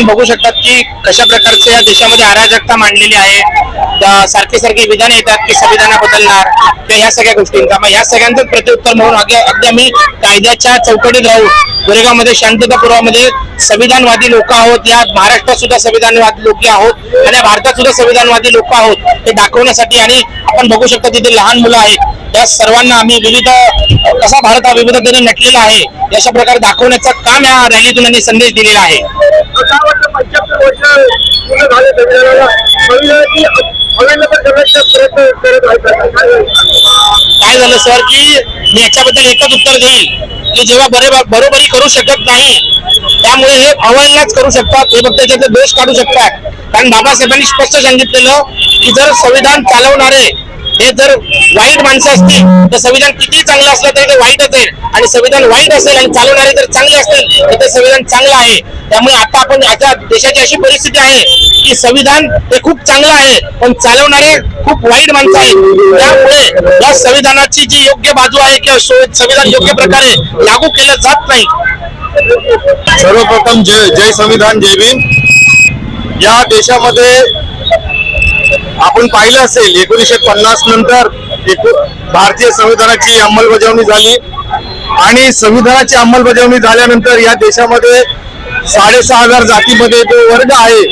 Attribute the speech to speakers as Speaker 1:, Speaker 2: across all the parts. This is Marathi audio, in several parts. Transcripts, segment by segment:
Speaker 1: आपण बघू शकतात की कशा प्रकारचे या देशामध्ये अराजकता मांडलेली आहे. सारखी सारखी विधान येतात की संविधान बदलणार किंवा या सगळ्या गोष्टींचा. मग या सगळ्यांचं प्रत्युत्तर म्हणून अगदी आम्ही कायद्याच्या चौकटीत राहू. गोरेगावमध्ये शांततापुरामध्ये संविधानवादी लोक आहोत. या महाराष्ट्रात सुद्धा संविधानवादी लोक आहोत आणि भारतात सुद्धा संविधानवादी लोक आहोत हे दाखवण्यासाठी. आणि आपण बघू शकता तिथे लहान मुलं आहेत. या सर्वांना आम्ही विविध कसा भारत हा विविधतेने नटलेला आहे अशा प्रकारे दाखवण्याचं काम या रॅलीतून यांनी संदेश दिलेला आहे. काय झालं सर की मी याच्याबद्दल एकच उत्तर देईल की जेव्हा बरोबरी करू शकत नाही त्यामुळे हे अवहेलनाच करू शकतात. हे फक्त त्याच्यात दोष काढू शकतात. कारण बाबासाहेबांनी स्पष्ट सांगितलेलं की जर संविधान चालवणारे हे जर वाईट माणसं असतील तर संविधान किती चांगलं असलं तरी ते वाईटच आहे. आणि संविधान वाईट असेल आणि चालवणारे जर चांगले असतील तर ते संविधान चांगलं आहे. त्यामुळे आता आपण आता देशाची अशी परिस्थिती आहे की संविधान हे खूप चांगलं आहे पण चालवणारे खूप वाईट माणसं आहेत. त्यामुळे या संविधानाची जी योग्य बाजू आहे किंवा संविधान योग्य प्रकारे लागू केलं जात नाही.
Speaker 2: सर्वप्रथम जय संविधान जय भीम. या देशामध्ये आपण पाहिलं असेल 1950 नंतर भारतीय संविधानाची अंमलबजावणी झाली आणि संविधानाची अंमलबजावणी झाल्यानंतर या देशामध्ये 6,500 जातीमध्ये जो वर्ग आहे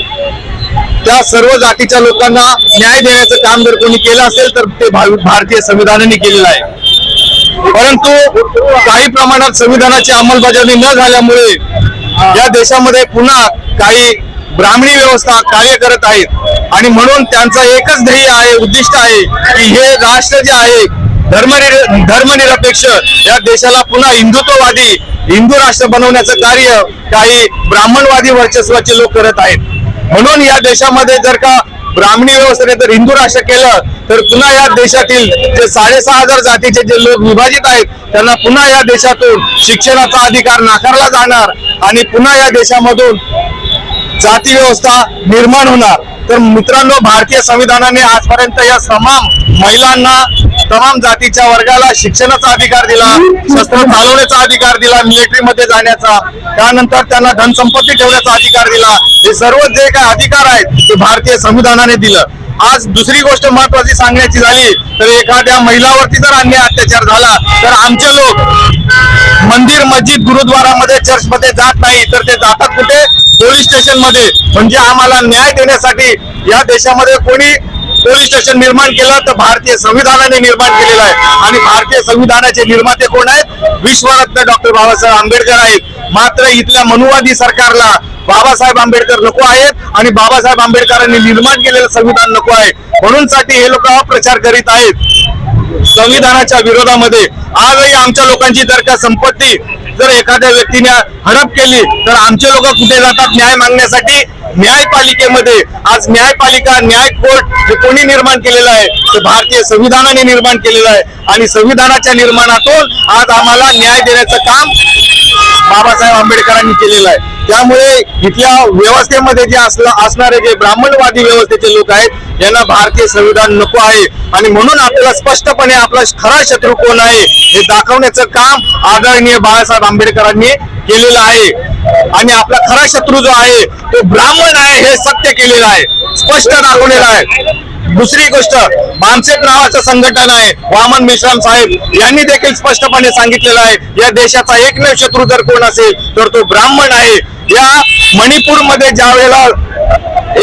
Speaker 2: त्या सर्व जातीच्या लोकांना न्याय देण्याचं काम जर कोणी केलं असेल तर ते भारतीय संविधानाने केलेलं आहे. परंतु काही प्रमाणात संविधानाची अंमलबजावणी न झाल्यामुळे या देशामध्ये पुन्हा काही ब्राह्मणी व्यवस्था कार्य करत आहेत आणि म्हणून त्यांचा एकच ध्येय आहे, उद्दिष्ट आहे की हे राष्ट्र जे आहे धर्मनिरपेक्ष या देशाला पुन्हा हिंदुत्ववादी हिंदू राष्ट्र बनवण्याचं कार्य काही ब्राह्मणवादी वर्चस्वाचे लोक करत आहेत. म्हणून या देशामध्ये जर का ब्राह्मणी व्यवस्थेने जर हिंदू राष्ट्र केलं तर पुन्हा या देशातील जे 6,500 जातीचे जे लोक विभाजित आहेत त्यांना पुन्हा या देशातून शिक्षणाचा अधिकार नाकारला जाणार आणि पुन्हा या देशामधून जाती व्यवस्था निर्माण होणार. तर मित्रांनो, भारतीय संविधानाने आजपर्यंत या तमाम महिलांना तमाम जातीच्या वर्गाला शिक्षणाचा अधिकार दिला, शस्त्र चालवण्याचा अधिकार दिला, मिलिटरीमध्ये जाण्याचा, त्यानंतर त्यांना धनसंपत्ती ठेवण्याचा अधिकार दिला. हे सर्व जे काही अधिकार आहेत ते भारतीय संविधानाने दिलं. आज दुसरी गोष्ट महत्वाची सांगण्याची झाली तर एखाद्या महिलावरती जर अन्याय अत्याचार झाला तर आमचे लोक मंदिर मस्जिद गुरुद्वारामध्ये चर्चमध्ये जात नाही तर ते जातात कुठे? पोलीस स्टेशन मध्ये. म्हणजे आम्हाला न्याय देण्यासाठी या देशामध्ये कोणी पोलीस स्टेशन निर्माण केलं तर भारतीय संविधानाने निर्माण केलेलं आहे. आणि भारतीय संविधानाचे निर्माते कोण आहेत? विश्वरत्न डॉक्टर बाबासाहेब आंबेडकर आहेत. मात्र इथल्या मनुवादी सरकारला बाबासाहेब आंबेडकर नको आहेत आणि बाबासाहेब आंबेडकरांनी निर्माण केलेलं संविधान नको आहे. म्हणून साठी हे लोक अप्रचार करीत आहेत संविधानाच्या विरोधामध्ये. आजही आमच्या लोकांची जर का संपत्ती जर एखाद्या व्यक्तीने हडप केली तर आमचे लोक कुठे जातात न्याय मागण्यासाठी? न्यायपालिकेमध्ये. आज न्यायपालिका न्याय कोर्ट हे कोणी निर्माण केलेलं आहे? ते भारतीय संविधानाने निर्माण केलेलं आहे. आणि संविधानाच्या निर्माणातून आज आम्हाला न्याय देण्याचं काम बाबासाहेब आंबेडकरांनी केलेलं आहे. त्यामुळे इथल्या व्यवस्थेमध्ये जे असणारे जे ब्राह्मणवादी व्यवस्थेचे लोक आहेत यांना भारतीय संविधान नको आहे. आणि म्हणून आपल्याला स्पष्टपणे आपला खरा शत्रू कोण आहे हे दाखवण्याचं काम आदरणीय बाळासाहेब आंबेडकरांनी केलेलं आहे. आणि आपला खरा शत्रू जो आहे तो ब्राह्मण आहे हे सत्य केलेलं आहे, स्पष्ट दाखवलेलं आहे. दुसरी गोष्ट, भामसेट नावाचं संघटन आहे, वामन मेश्राम साहेब यांनी देखील स्पष्टपणे सांगितलेलं आहे या देशाचा एकमेव शत्रू जर कोण असेल तर तो ब्राह्मण आहे. या मणिपूरमध्ये ज्या वेळेला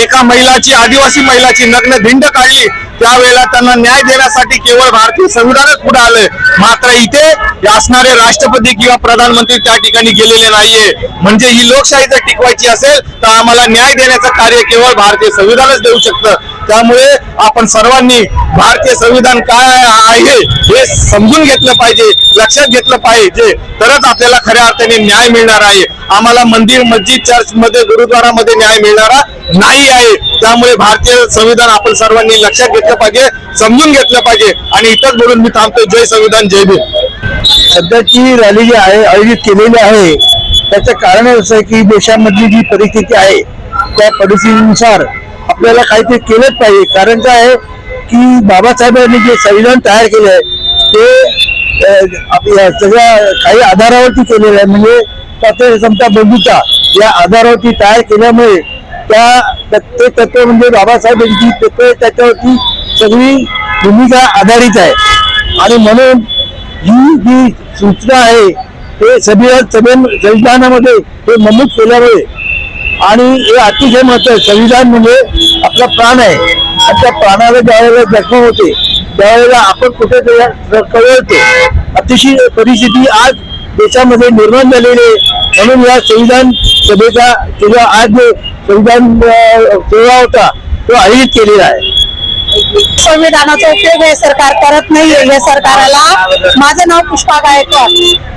Speaker 2: एका महिलाची, आदिवासी महिलाची नग्न धिंड काढली त्यावेळेला त्यांना न्याय देण्यासाठी केवळ भारतीय संविधानच पुढे आलंय. मात्र इथे असणारे राष्ट्रपती किंवा प्रधानमंत्री त्या ठिकाणी गेलेले नाहीये. म्हणजे ही लोकशाही जर टिकवायची असेल तर आम्हाला न्याय देण्याचं कार्य केवळ भारतीय संविधानच देऊ शकतं. त्यामुळे आपण सर्वांनी भारतीय संविधान काय आहे हे समजून घेतलं पाहिजे, लक्षात घेतलं पाहिजे, तरच आपल्याला खऱ्या अर्थाने न्याय मिळणार आहे. आम्हाला मंदिर मस्जिद चर्च मध्ये गुरुद्वारामध्ये न्याय मिळणारा नाही आहे. त्यामुळे भारतीय संविधान आपण सर्वांनी लक्षात घेतलं पाहिजे, समजून घेतलं पाहिजे. आणि इथंच बोलून मी थांबतो. जय संविधान जय भीम.
Speaker 3: सध्याची रॅली जी आहे आयोजित केलेली आहे त्याचं कारण असं आहे की देशामधली जी परिस्थिती आहे त्या परिस्थितीनुसार आपल्याला काहीतरी केलंच पाहिजे. कारण काय आहे की बाबासाहेबांनी जे संविधान तयार केले आहे ते सगळ्या काही आधारावरती केलेलं आहे. म्हणजे स्वातंत्र्य समता बंधुता या आधारावरती तयार केल्यामुळे ते तत्व म्हणजे बाबासाहेबांची तत्व त्याच्यावरती सगळी भूमिका आधारित आहे. आणि म्हणून ही जी सूचना आहे ते संविधानामध्ये हे नमूद केल्यामुळे आणि हे अतिशय महत्त्वाचं. संविधान म्हणजे आपला प्राण आहे आणि त्या प्राणाला ज्यावेळेला जखम होते त्यावेळेला आपण कुठे कळवतो अतिशय परिस्थिती आज देशामध्ये निर्माण झालेली आहे. म्हणून या संविधान सभेचा किंवा आज संविधान सोहळा होता तो आयोजित केलेला आहे.
Speaker 4: संविधानाचा उपयोग हे सरकार करत नाहीये. या सरकारला माझं नाव पुष्पा गायकवाड.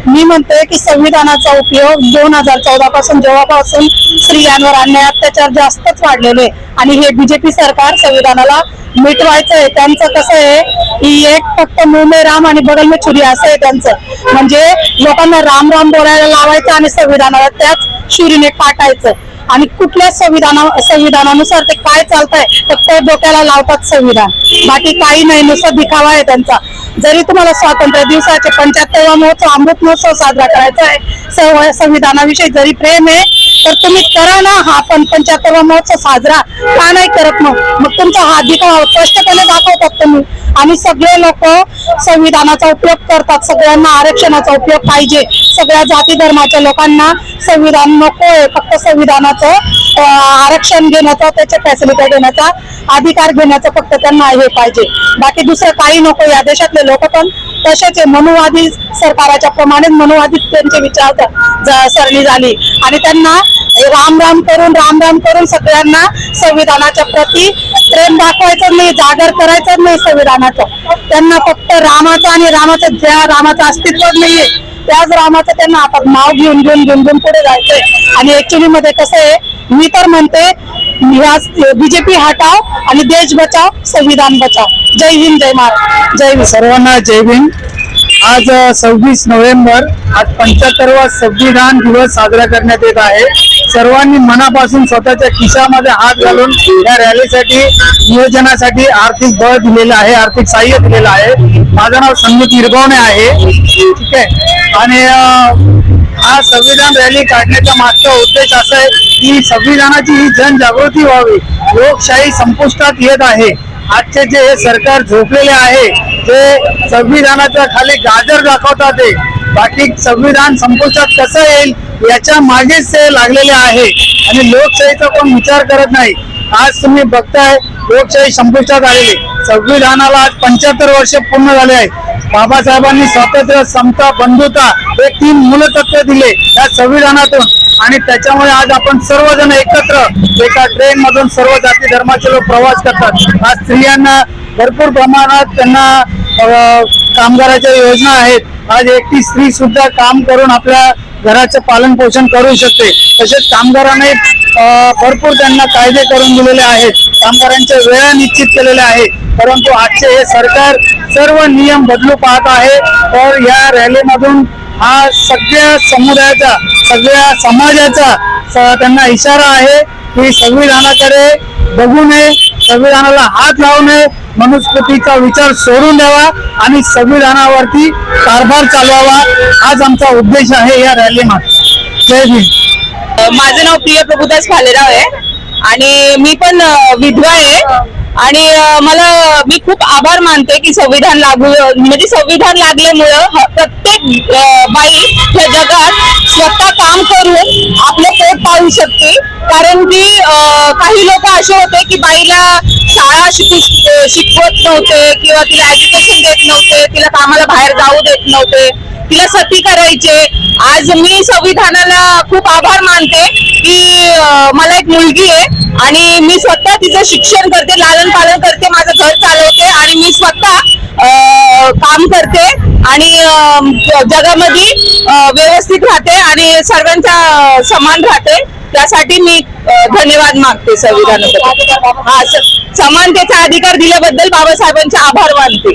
Speaker 4: मी म्हणते की संविधानाचा उपयोग 2014 पासून जेव्हापासून स्त्रियांवर अन्याय अत्याचार जास्तच वाढलेले आणि हे बीजेपी सरकार संविधानाला मिटवायचं आहे. त्यांचं कसं आहे की एक फक्त मुंह में राम आणि बगल में छुरी असं आहे त्यांचं. म्हणजे लोकांना राम राम बोलायला लावायचं आणि संविधानाला त्याच छुरीने काटायचं. आणि कुठल्या संविधानानुसार ते काय चालतंय फक्त डोक्याला लावतात संविधान, बाकी काही नाही, नुसतं दिखावा आहे त्यांचा. जरी तुम्हाला स्वातंत्र्य दिवसाचे 75वा महोत्सव अमृत महोत्सव साजरा करायचा आहे, संविधानाविषयी जरी प्रेम आहे तर तुम्ही करा ना हा. पण 75वा महोत्सव साजरा का नाही करत? मग तुमचा हा दिखावा स्पष्टपणे दाखवतात तुम्ही. आणि सगळे लोक संविधानाचा उपयोग करतात. सगळ्यांना आरक्षणाचा उपयोग पाहिजे. सगळ्या जाती धर्माच्या लोकांना संविधान नकोय. फक्त संविधानाचं आरक्षण घेण्याचा, त्याच्या फॅसिलिटी घेण्याचा, अधिकार घेण्याचा फक्त त्यांना हे पाहिजे. बाकी दुसरं काही नको. या देशातले लोक पण तसेच मनुवादी सरकाराच्या प्रमाणे मनुवादी त्यांचे विचार सरणी झाली आणि त्यांना राम राम करून सगळ्यांना संविधानाच्या प्रती प्रेम दाखवायचं नाही, जागर करायचं नाही संविधानाचं. त्यांना फक्त रामाचं आणि रामाचं अस्तित्व नाहीये त्याच रामाचं त्यांना आता नाव घेऊन पुढे जायचंय. आणि ऍक्च्युली मध्ये कसं आहे, मी तर म्हणते बीजेपी हटाव आणि देश बचाव, संविधान बचाव. जय हिंद, जय महाराष्ट्र, जय हिंद.
Speaker 3: सर्वांना जय भीम. आज 26 नोव्हेंबर आज 75वा संविधान दिवस साजरा करण्यात येत आहे. सर्वांनी मनापासून स्वतःच्या खिशामध्ये हात घालून या रॅलीसाठी नियोजनासाठी आर्थिक बळ दिलेलं आहे, आर्थिक सहाय्य दिलेलं आहे. माझं नाव संदीप निर्भवणे आहे. ठीक आहे. आणि हा संविधान रॅली काढण्याचा मागचा उद्देश असा आहे की संविधानाची ही जनजागृती व्हावी. लोकशाही संपुष्टात येत आहे. आजचे जे हे सरकार झोपलेले आहे, जे संविधानाच्या खाली गाजर दाखवतात ते, बाकी संविधान संपुष्टात कसं येईल याच्या मागेच ते लागलेले आहे आणि लोकशाहीचा कोण विचार करत नाही. आज तुम्ही बघताय लोकशाही संपुष्टात आलेली. संविधानाला आज 75 वर्ष पूर्ण झाले आहे. बाबासाहेबांनी स्वातंत्र्य, समता, बंधुता हे 3 मूलतत्व दिले या संविधानातून आणि त्याच्यामुळे आज आपण सर्वजण एकत्र एका ट्रेन मधून सर्व जाती धर्माचे लोक प्रवास करतात. आज स्त्रियांना भरपूर प्रमाणात त्यांना कामगाराच्या योजना आहेत. आज एकटी स्त्री सुद्धा काम करून आपल्या घराचं पालन पोषण करू शकते. तसेच कामगारांनी भरपूर त्यांना कायदे करून दिलेले आहेत. कामगारांच्या वेळा निश्चित केलेल्या आहेत. परंतु आजचे हे सरकार सर्व नियम बदलू पाहत आहे. तर या रॅलीमधून हा सगळ्या समुदायाचा, सगळ्या समाजाचा त्यांना इशारा आहे की संविधानाकडे बघू नये, संविधानाला हात लावू नये, मनुस्मृतीचा विचार सोडून द्यावा आणि संविधानावरती कारभार चालवावा. हाच आमचा उद्देश आहे या रॅलीमध्ये. जय भीम.
Speaker 4: माझं नाव प्रिया प्रभुदास भालेराव आहे आणि मी पण विधवा आहे. आणि मी खूप आभार मानते की संविधान संविधान लागल्यामुळं प्रत्येक बाई या जगात स्वतः काम करून आपलं पोट पाळू शकते. कारण की काही लोक असे होते की बाईला शाळा शिकवत नव्हते किंवा तिला एज्युकेशन देत नव्हते, तिला कामाला बाहेर जाऊ देत नव्हते, तिला सती करायचे. आज मी संविधानाला खूप आभार मानते की मला एक मुलगी आहे आणि मी स्वतः तिचं शिक्षण करते, लालन पालन करते, माझं घर चालवते आणि मी स्वतः काम करते आणि जगामध्ये व्यवस्थित राहते आणि सर्वांच्या समान राहते. त्यासाठी मी धन्यवाद मागते संविधानाबद्दल. समानतेचा अधिकार दिल्याबद्दल बाबासाहेबांचे आभार मानते.